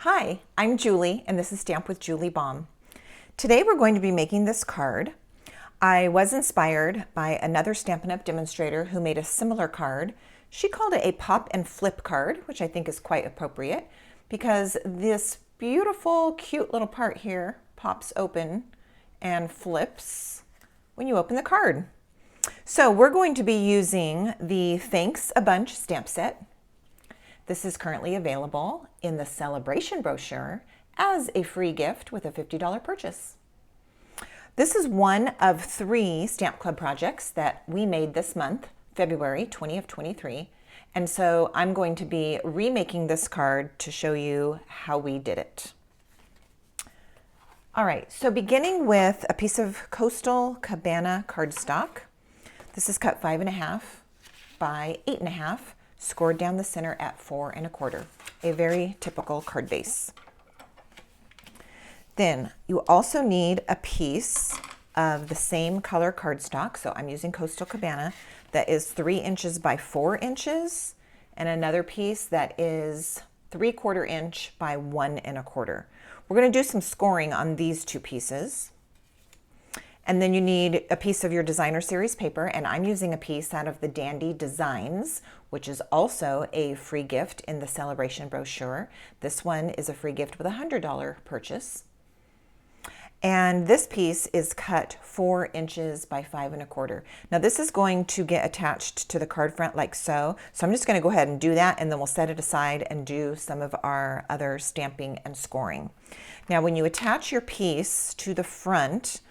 Hi, I'm Julie, and this is Stamp with Julie Baum. Today we're going to be making this card. I was inspired by another Stampin' Up! Demonstrator who made a similar card. She called it a pop and flip card, which I think is quite appropriate because this beautiful, cute little part here pops open and flips when you open the card. So we're going to be using the Thanks a Bunch stamp set. This is currently available in the Sale A Bration brochure as a free gift with a $50 purchase. This is one of 3 Stamp Club projects that we made this month, February 20 of 23. And so I'm going to be remaking this card to show you how we did it. All right, so beginning with a piece of Coastal Cabana cardstock. This is cut 5.5 by 8.5. Scored down the center at 4 1/4, a very typical card base. Then you also need a piece of the same color cardstock, so I'm using Coastal Cabana, that is 3 inches by 4 inches, and another piece that is 3/4 inch by 1 1/4. We're going to do some scoring on these 2 pieces. And then you need a piece of your designer series paper, and I'm using a piece out of the Dandy Designs, which is also a free gift in the Sale A Bration brochure. This one is a free gift with a $100 purchase. And this piece is cut 4 inches by 5 1/4. Now this is going to get attached to the card front like so. So I'm just going to go ahead and do that, and then we'll set it aside and do some of our other stamping and scoring. Now when you attach your piece to the front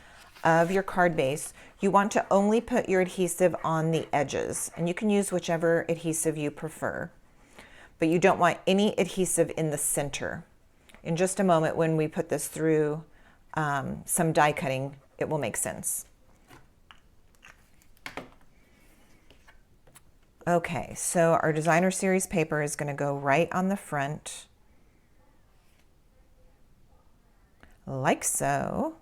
of your card base, you want to only put your adhesive on the edges, and you can use whichever adhesive you prefer, but you don't want any adhesive in the center. In just a moment, when we put this through some die cutting, it will make sense. Okay, so our designer series paper is going to go right on the front like so.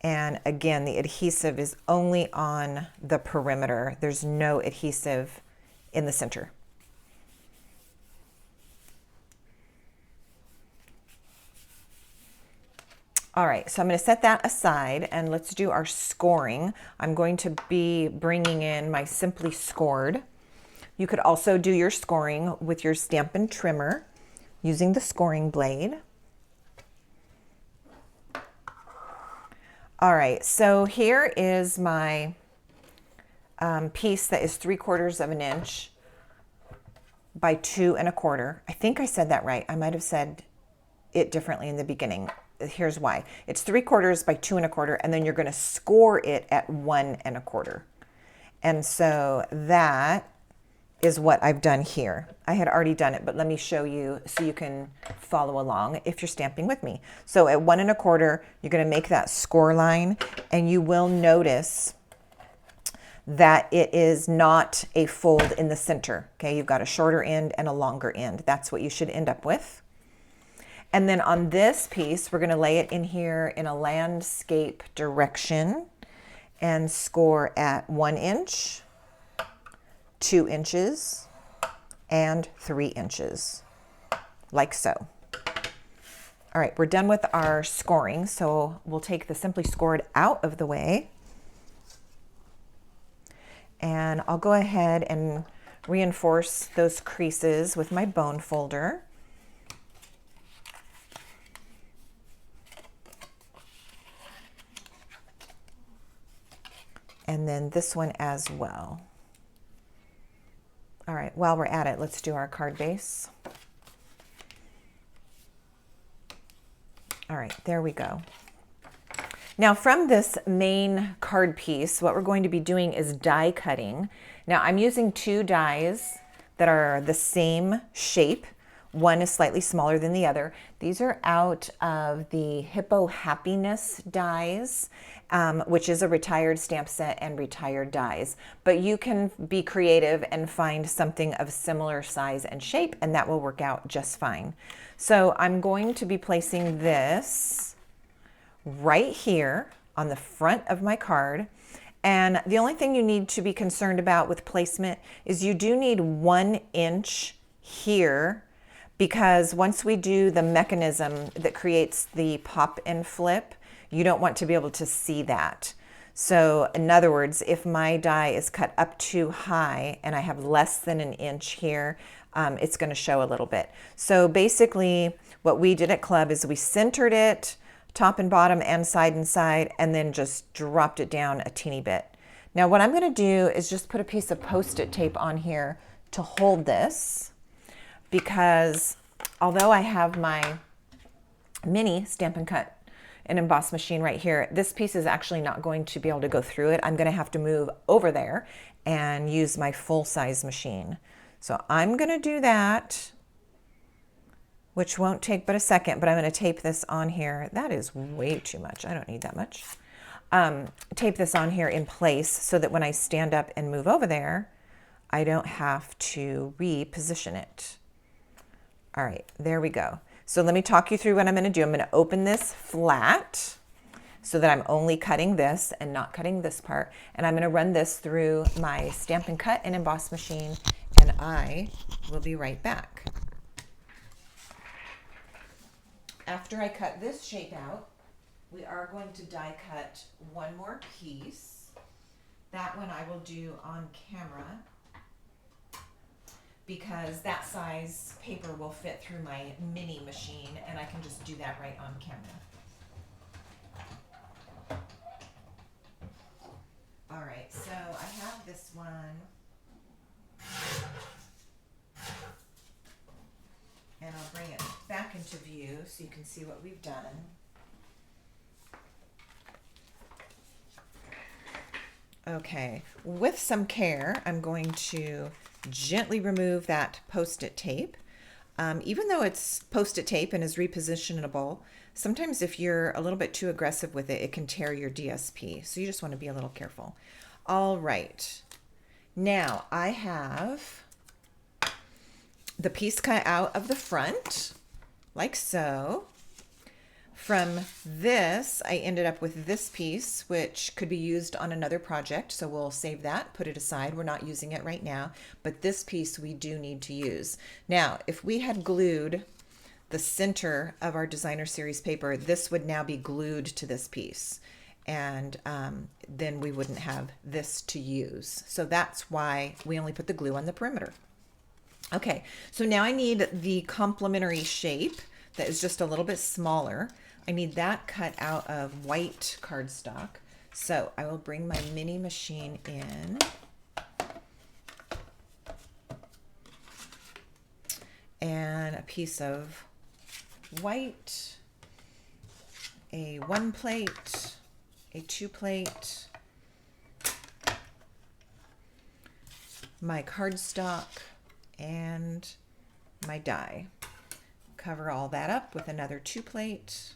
And again, the adhesive is only on the perimeter. There's no adhesive in the center. All right, so I'm going to set that aside and let's do our scoring. I'm going to be bringing in my Simply Scored. You could also do your scoring with your Stampin' Trimmer using the scoring blade. All right, so here is my piece that is 3/4 inch by 2 1/4. I think I said that right. I might have said it differently in the beginning. Here's why. It's 3/4 by 2 1/4, and then you're going to score it at 1 1/4. And so that is what I've done here. I had already done it, but let me show you so you can follow along if you're stamping with me. So at 1 1/4, you're going to make that score line, and you will notice that it is not a fold in the center. Okay, you've got a shorter end and a longer end. That's what you should end up with. And then on this piece, we're going to lay it in here in a landscape direction and score at 1 inch, 2 inches, and 3 inches, like so. All right, we're done with our scoring, so we'll take the Simply Scored out of the way. And I'll go ahead and reinforce those creases with my bone folder. And then this one as well. All right, while we're at it, let's do our card base. All right, there we go. Now from this main card piece, what we're going to be doing is die cutting. Now I'm using 2 dies that are the same shape. One is slightly smaller than the other. These are out of the Hippo Happiness dies, which is a retired stamp set and retired dies. But you can be creative and find something of similar size and shape, and that will work out just fine. So I'm going to be placing this right here on the front of my card. And the only thing you need to be concerned about with placement is you do need 1 inch here because once we do the mechanism that creates the pop and flip, you don't want to be able to see that. So in other words, if my die is cut up too high and I have less than an inch here, it's going to show a little bit. So basically what we did at Club is we centered it top and bottom and side, and then just dropped it down a teeny bit. Now what I'm going to do is just put a piece of Post-it tape on here to hold this, because although I have my mini Stampin' Cut and Emboss machine right here, this piece is actually not going to be able to go through it. I'm going to have to move over there and use my full-size machine. So I'm going to do that, which won't take but a second, but I'm going to tape this on here. That is way too much. I don't need that much. Tape this on here in place so that when I stand up and move over there, I don't have to reposition it. All right, there we go. So let me talk you through what I'm going to do. I'm going to open this flat so that I'm only cutting this and not cutting this part. And I'm going to run this through my Stampin' Cut and Emboss machine, and I will be right back. After I cut this shape out, we are going to die cut one more piece. That one I will do on camera, because that size paper will fit through my mini machine, and I can just do that right on camera. All right, so I have this one. And I'll bring it back into view so you can see what we've done. Okay, with some care, I'm going to gently remove that Post-it tape. Even though it's Post-it tape and is repositionable, sometimes if you're a little bit too aggressive with it, it can tear your DSP. So you just want to be a little careful. All right, now I have the piece cut out of the front, like so. From this, I ended up with this piece, which could be used on another project, so we'll save that, put it aside. We're not using it right now, but this piece we do need to use. Now, if we had glued the center of our designer series paper, this would now be glued to this piece, and then we wouldn't have this to use. So that's why we only put the glue on the perimeter. Okay, so now I need the complementary shape that is just a little bit smaller. I need that cut out of white cardstock. So I will bring my mini machine in. And a piece of white, a 1 plate, a 2 plate, my cardstock, and my die. Cover all that up with another 2 plate,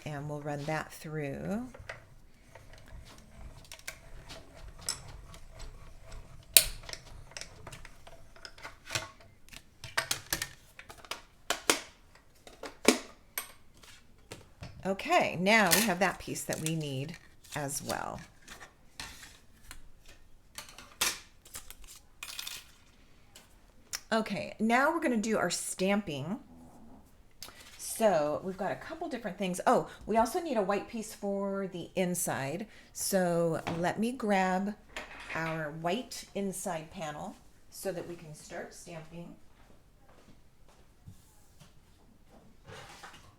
and we'll run that through. Okay, now we have that piece that we need as well. Okay, now we're going to do our stamping. So we've got a couple different things. Oh, we also need a white piece for the inside. So let me grab our white inside panel so that we can start stamping.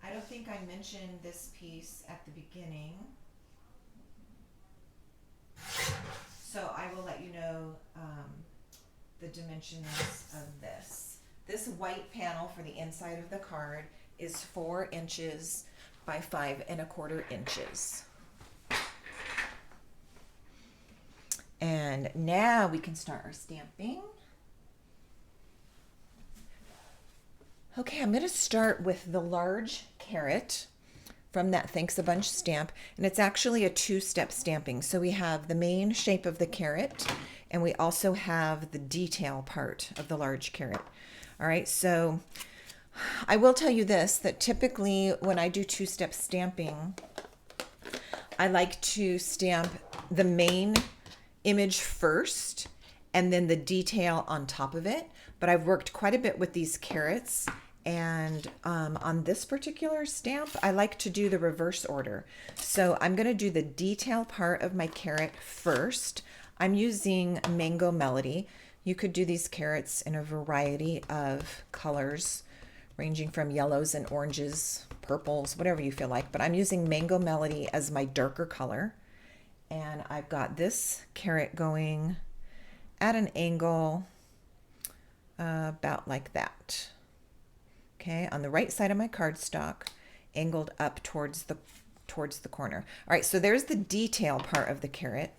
I don't think I mentioned this piece at the beginning, so I will let you know the dimensions of this. This white panel for the inside of the card is 4 inches by 5 1/4 inches. And now we can start our stamping. Okay, I'm going to start with the large carrot from that Thanks a Bunch stamp, and it's actually a 2-step stamping. So we have the main shape of the carrot, and we also have the detail part of the large carrot. All right, so I will tell you this, that typically when I do 2-step stamping, I like to stamp the main image first and then the detail on top of it. But I've worked quite a bit with these carrots, and on this particular stamp, I like to do the reverse order. So I'm going to do the detail part of my carrot first. I'm using Mango Melody. You could do these carrots in a variety of colors, ranging from yellows and oranges, purples, whatever you feel like. But I'm using Mango Melody as my darker color. And I've got this carrot going at an angle about like that. Okay, on the right side of my cardstock, angled up towards the corner. All right, so there's the detail part of the carrot.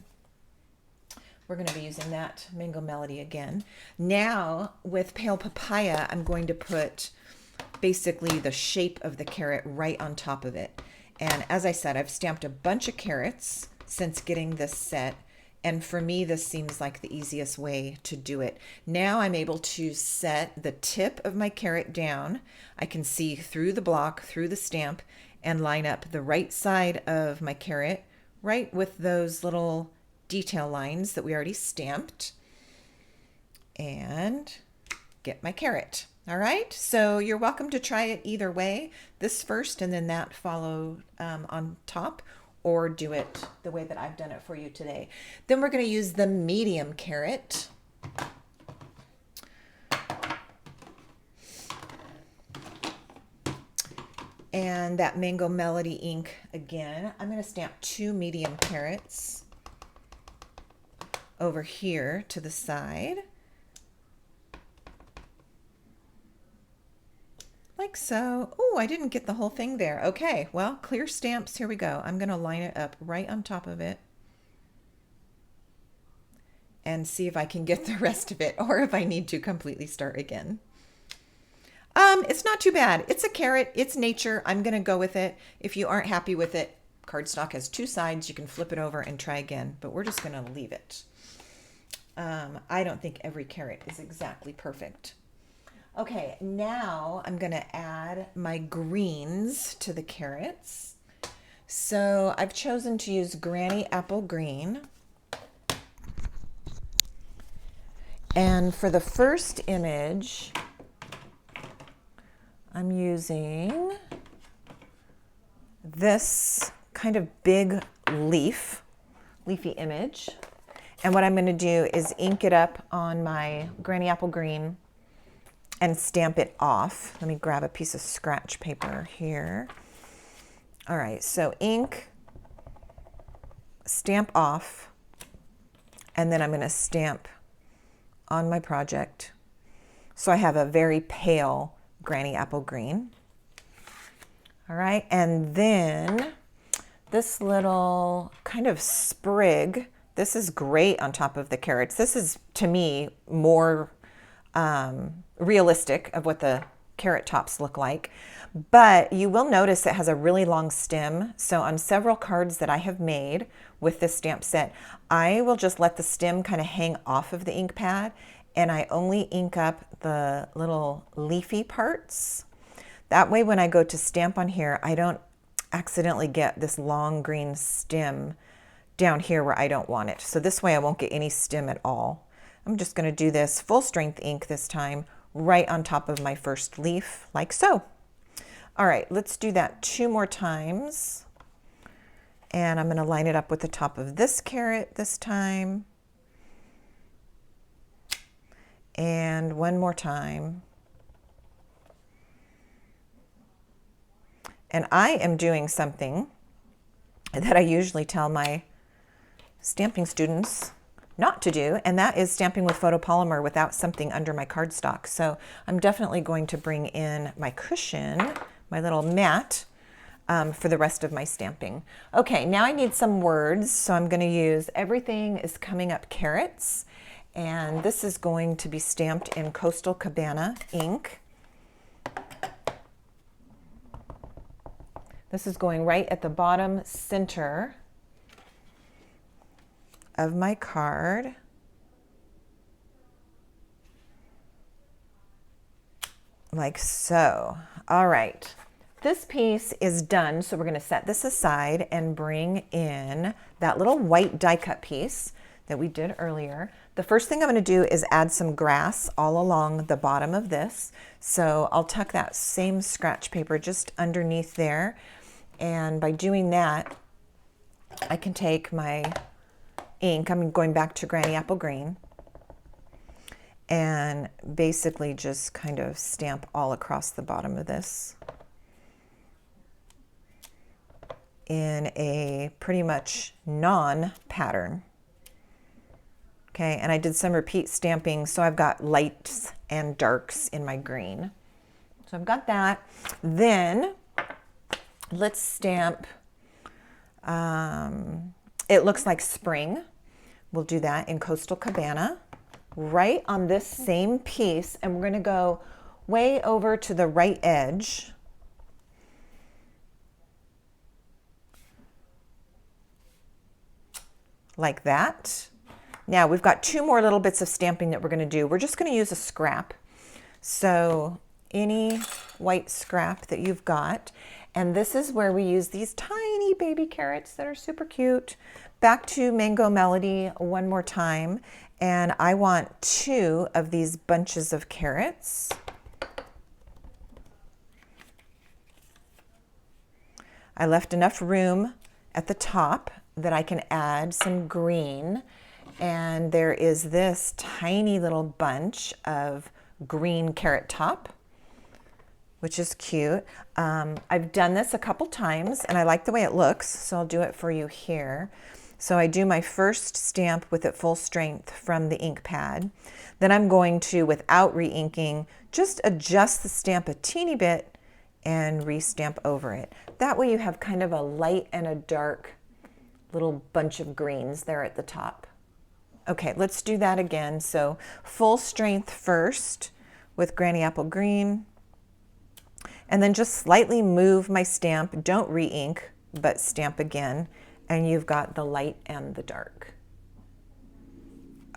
We're going to be using that Mango Melody again. Now, with Pale Papaya, I'm going to put basically the shape of the carrot right on top of it. And as I said, I've stamped a bunch of carrots since getting this set. And for me, this seems like the easiest way to do it. Now I'm able to set the tip of my carrot down. I can see through the block, through the stamp, and line up the right side of my carrot right with those little detail lines that we already stamped, and get my carrot. All right, so you're welcome to try it either way, this first and then that follow on top, or do it the way that I've done it for you today. Then we're going to use the medium carrot. And that Mango Melody ink again. I'm going to stamp 2 medium carrots over here to the side. Like so. Oh, I didn't get the whole thing there. Okay, well, clear stamps. Here we go. I'm going to line it up right on top of it and see if I can get the rest of it, or if I need to completely start again. It's not too bad. It's a carrot. It's nature. I'm going to go with it. If you aren't happy with it, cardstock has 2 sides. You can flip it over and try again, but we're just going to leave it. I don't think every carrot is exactly perfect. Okay, now I'm going to add my greens to the carrots. So I've chosen to use Granny Apple Green. And for the first image, I'm using this kind of big leafy image. And what I'm going to do is ink it up on my Granny Apple Green and stamp it off. Let me grab a piece of scratch paper here. All right, so ink, stamp off, and then I'm going to stamp on my project. So I have a very pale Granny Apple Green. All right, and then this little kind of sprig, this is great on top of the carrots. This is, to me, more realistic of what the carrot tops look like. But you will notice it has a really long stem. So on several cards that I have made with this stamp set, I will just let the stem kind of hang off of the ink pad, and I only ink up the little leafy parts. That way when I go to stamp on here, I don't accidentally get this long green stem down here where I don't want it. So this way I won't get any stem at all. I'm just going to do this full strength ink this time right on top of my first leaf, like so. All right, let's do that 2 more times. And I'm going to line it up with the top of this carrot this time. And 1 more time. And I am doing something that I usually tell my stamping students not to do, and that is stamping with photopolymer without something under my cardstock. So I'm definitely going to bring in my cushion, my little mat, for the rest of my stamping. Okay, now I need some words, so I'm going to use Everything is Coming Up Carrots, and this is going to be stamped in Coastal Cabana ink. This is going right at the bottom center of my card. Like so. All right, this piece is done, so we're going to set this aside and bring in that little white die cut piece that we did earlier. The first thing I'm going to do is add some grass all along the bottom of this. So I'll tuck that same scratch paper just underneath there. And by doing that, I can take my ink, I'm going back to Granny Apple Green, and basically just kind of stamp all across the bottom of this in a pretty much non-pattern. Okay, and I did some repeat stamping, so I've got lights and darks in my green. So I've got that. Then let's stamp, it looks like spring. We'll do that in Coastal Cabana, right on this same piece, and we're going to go way over to the right edge. Like that. Now we've got two more little bits of stamping that we're going to do. We're just going to use a scrap. So any white scrap that you've got. And this is where we use these tiny baby carrots that are super cute. Back to Mango Melody one more time. And I want 2 of these bunches of carrots. I left enough room at the top that I can add some green. And there is this tiny little bunch of green carrot top, which is cute. I've done this a couple times and I like the way it looks, so I'll do it for you here. So I do my first stamp with it full strength from the ink pad. Then I'm going to, without re-inking, just adjust the stamp a teeny bit and re-stamp over it. That way you have kind of a light and a dark little bunch of greens there at the top. Okay, let's do that again. So full strength first with Granny Apple Green, and then just slightly move my stamp. Don't re-ink, but stamp again, and you've got the light and the dark.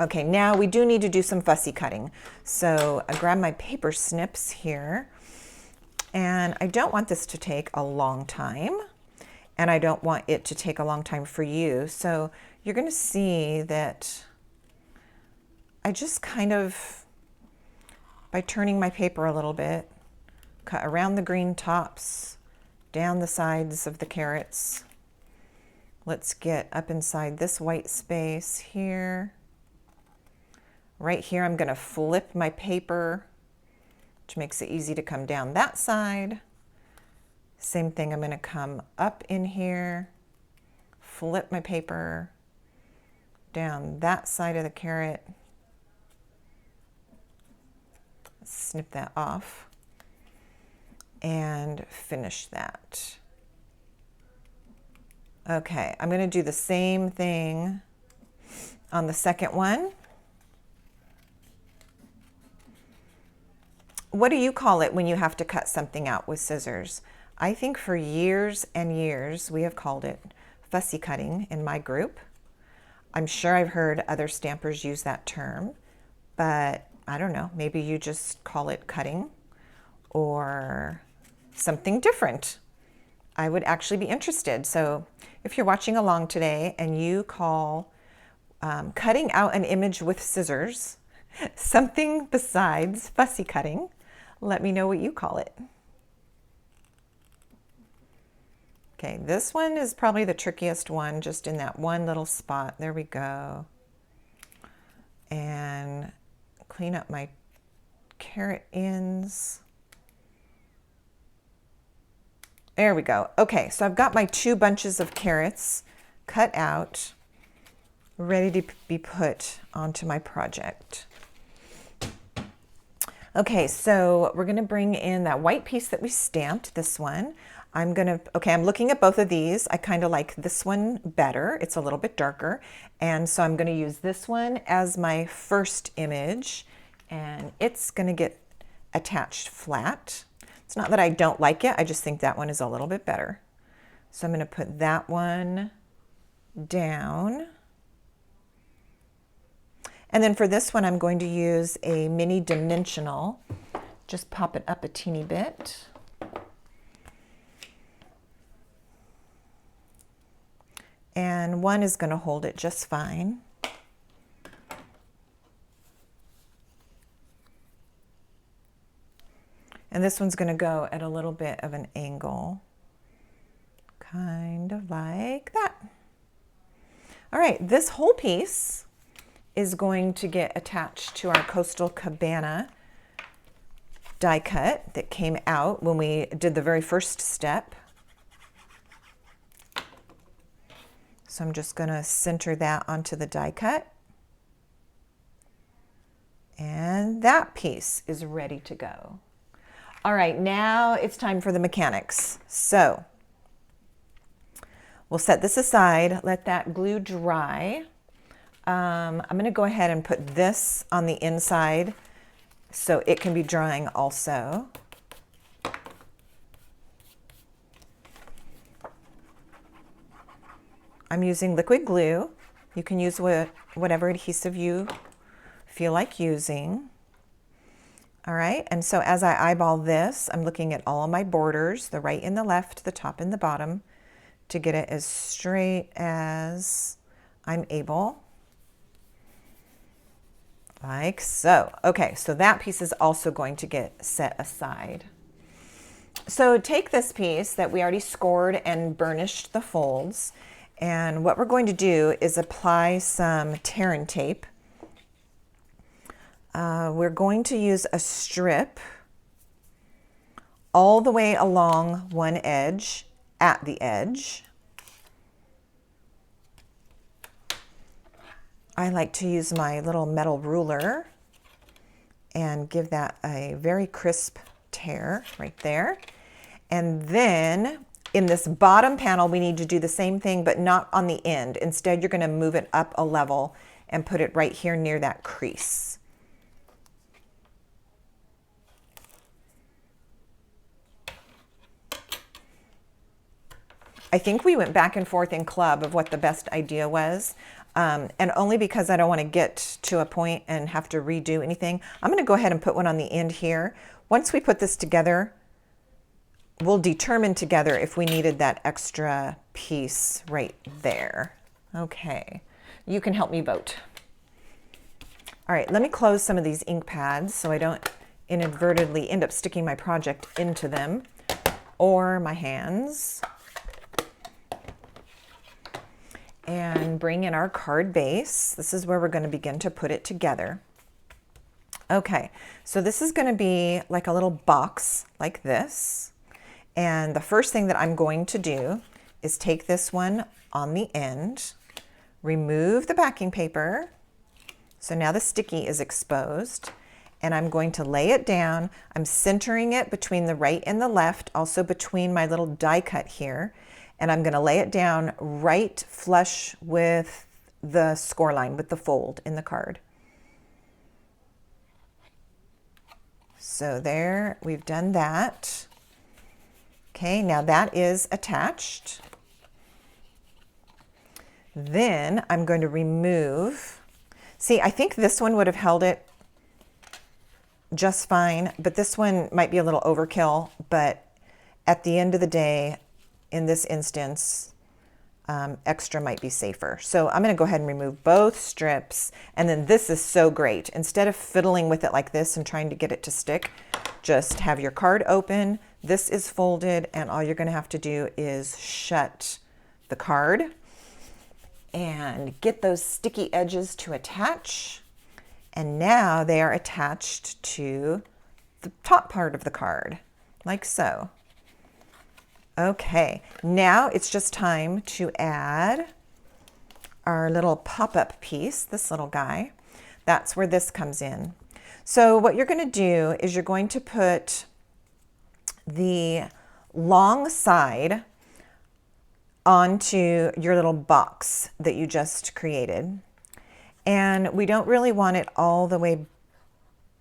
Okay, now we do need to do some fussy cutting. So I grab my paper snips here, and I don't want this to take a long time, and I don't want it to take a long time for you. So you're going to see that I just kind of, by turning my paper a little bit, cut around the green tops, down the sides of the carrots. Let's get up inside this white space here. Right here, I'm going to flip my paper, which makes it easy to come down that side. Same thing, I'm going to come up in here, flip my paper down that side of the carrot. Snip that off and finish that. Okay, I'm going to do the same thing on the second one. What do you call it when you have to cut something out with scissors? I think for years and years we have called it fussy cutting in my group. I'm sure I've heard other stampers use that term, but I don't know, maybe you just call it cutting or something different. I would actually be interested. So if you're watching along today and you call cutting out an image with scissors something besides fussy cutting, let me know what you call it. Okay, this one is probably the trickiest one, just in that one little spot. There we go. And clean up my carrot ends. There we go. Okay, so I've got my 2 bunches of carrots cut out, ready to be put onto my project. Okay, so we're gonna bring in that white piece that we stamped, this one. I'm looking at both of these. I kind of like this one better. It's a little bit darker. And so I'm gonna use this one as my first image, and it's gonna get attached flat. It's not that I don't like it, I just think that one is a little bit better. So I'm gonna put that one down. And then for this one, I'm going to use a mini dimensional. Just pop it up a teeny bit. And one is going to hold it just fine. And this one's going to go at a little bit of an angle, kind of like that. All right, this whole piece is going to get attached to our Coastal Cabana die cut that came out when we did the very first step. So I'm just going to center that onto the die cut. And that piece is ready to go. All right, now it's time for the mechanics. So we'll set this aside, let that glue dry. I'm going to go ahead and put this on the inside so it can be drying also. I'm using liquid glue. You can use whatever adhesive you feel like using. All right, and so as I eyeball this, I'm looking at all of my borders, the right and the left, the top and the bottom, to get it as straight as I'm able. Like so. Okay, so that piece is also going to get set aside. So take this piece that we already scored and burnished the folds, and what we're going to do is apply some tear and tape. We're going to use a strip all the way along one edge at the edge. I like to use my little metal ruler and give that a very crisp tear right there. And then in this bottom panel, we need to do the same thing, but not on the end. Instead, you're going to move it up a level and put it right here near that crease. I think we went back and forth in club of what the best idea was. And only because I don't want to get to a point and have to redo anything, I'm going to go ahead and put one on the end here. Once we put this together, we'll determine together if we needed that extra piece right there. Okay, you can help me vote. All right, let me close some of these ink pads so I don't inadvertently end up sticking my project into them or my hands. And bring in our card base. This is where we're going to begin to put it together. Okay, so this is going to be like a little box like this. And the first thing that I'm going to do is take this one on the end, remove the backing paper. So now the sticky is exposed, and I'm going to lay it down. I'm centering it between the right and the left, also between my little die cut here. And I'm going to lay it down right flush with the score line, with the fold in the card. So there, we've done that. Okay, now that is attached. Then I'm going to remove, see, I think this one would have held it just fine, but this one might be a little overkill, but at the end of the day, in this instance, extra might be safer. So I'm going to go ahead and remove both strips. And then this is so great. Instead of fiddling with it like this and trying to get it to stick, just have your card open. This is folded, and all you're going to have to do is shut the card and get those sticky edges to attach. And now they are attached to the top part of the card, like so. Okay, now it's just time to add our little pop-up piece, this little guy. That's where this comes in. So what you're going to do is you're going to put the long side onto your little box that you just created. And we don't really want it all the way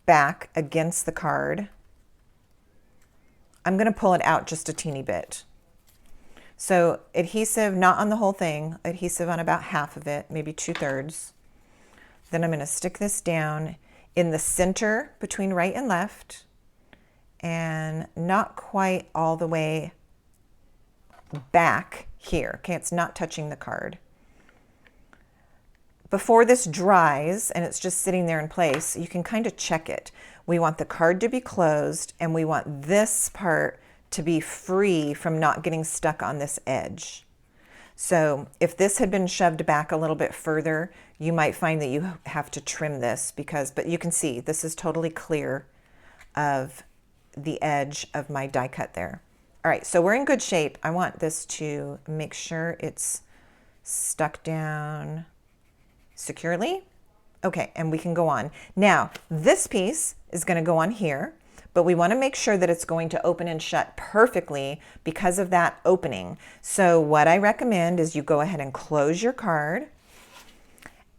back against the card. I'm going to pull it out just a teeny bit. So adhesive, not on the whole thing, adhesive on about half of it, maybe 2/3. Then I'm going to stick this down in the center between right and left, and not quite all the way back here. Okay, it's not touching the card. Before this dries and it's just sitting there in place, you can kind of check it. we want the card to be closed, and we want this part to be free from not getting stuck on this edge. So if this had been shoved back a little bit further, you might find that you have to trim this but you can see this is totally clear of the edge of my die cut there. All right, so we're in good shape. I want this to make sure it's stuck down securely. Okay, and we can go on. Now, this piece is going to go on here, but we want to make sure that it's going to open and shut perfectly because of that opening. So what I recommend is you go ahead and close your card,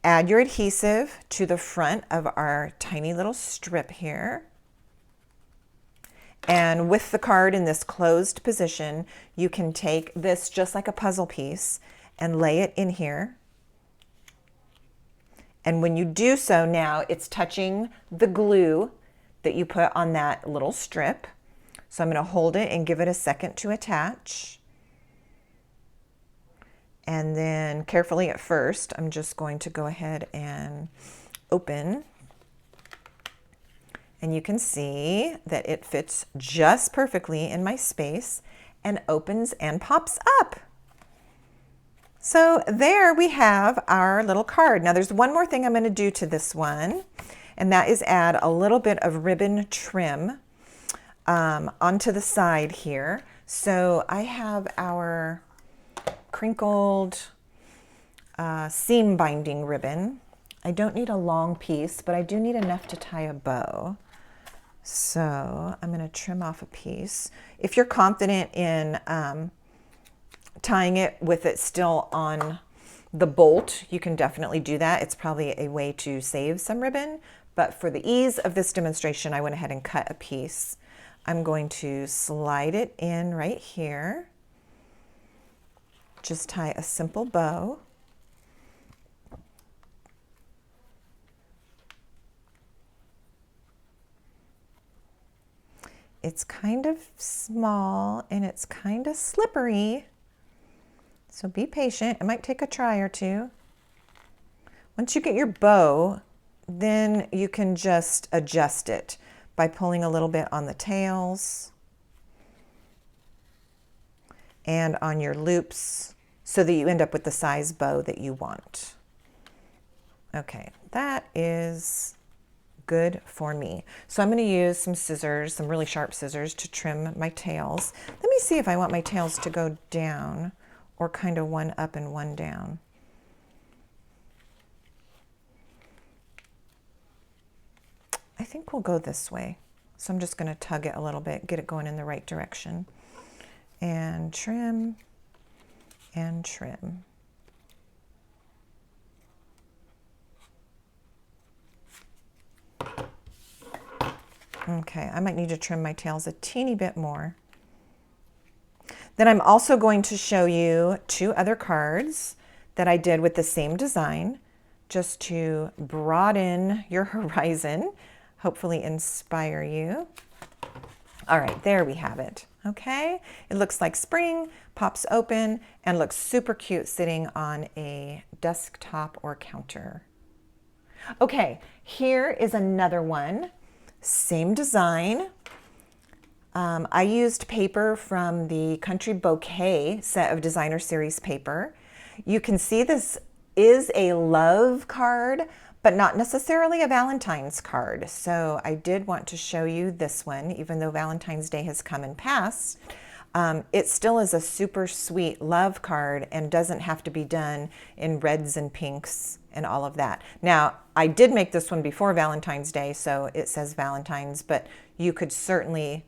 add your adhesive to the front of our tiny little strip here. And with the card in this closed position, you can take this just like a puzzle piece and lay it in here. And when you do so, now it's touching the glue that you put on that little strip. So I'm going to hold it and give it a second to attach. And then carefully at first, I'm just going to go ahead and open. And you can see that it fits just perfectly in my space and opens and pops up. So there we have our little card. Now there's one more thing I'm going to do to this one, and that is add a little bit of ribbon trim onto the side here. So I have our crinkled seam binding ribbon. I don't need a long piece, but I do need enough to tie a bow. So I'm going to trim off a piece. If you're confident in tying it with it still on the bolt, you can definitely do that. It's probably a way to save some ribbon, but for the ease of this demonstration, I went ahead and cut a piece. I'm going to slide it in right here. Just tie a simple bow. It's kind of small and it's kind of slippery, so be patient. It might take a try or two. Once you get your bow, then you can just adjust it by pulling a little bit on the tails and on your loops so that you end up with the size bow that you want. Okay, that is good for me. So I'm going to use some scissors, some really sharp scissors, to trim my tails. Let me see if I want my tails to go down or kind of one up and one down. I think we'll go this way. So I'm just going to tug it a little bit, get it going in the right direction. And trim and trim. Okay, I might need to trim my tails a teeny bit more. Then I'm also going to show you two other cards that I did with the same design, just to broaden your horizon, hopefully inspire you. All right, there we have it. Okay, it looks like spring, pops open, and looks super cute sitting on a desktop or counter. Okay, here is another one. Same design. I used paper from the Country Bouquet set of designer series paper. You can see this is a love card, but not necessarily a Valentine's card. So I did want to show you this one, even though Valentine's Day has come and passed. It still is a super sweet love card and doesn't have to be done in reds and pinks and all of that. Now, I did make this one before Valentine's Day, so it says Valentine's, but you could certainly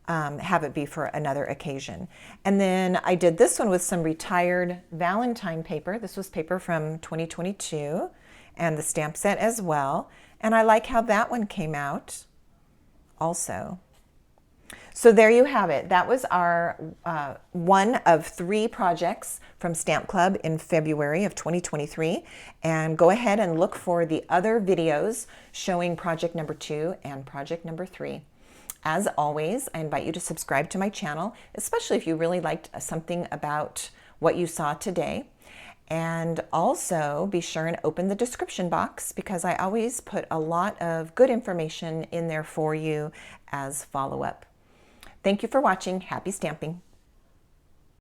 have it be for another occasion. And then I did this one with some retired Valentine paper. This was paper from 2022 and the stamp set as well. And I like how that one came out also. So there you have it. That was our one of 3 projects from Stamp Club in February of 2023. And go ahead and look for the other videos showing project number 2 and project number 3. As always, I invite you to subscribe to my channel, especially if you really liked something about what you saw today. And also be sure and open the description box because I always put a lot of good information in there for you as follow-up. Thank you for watching. Happy stamping.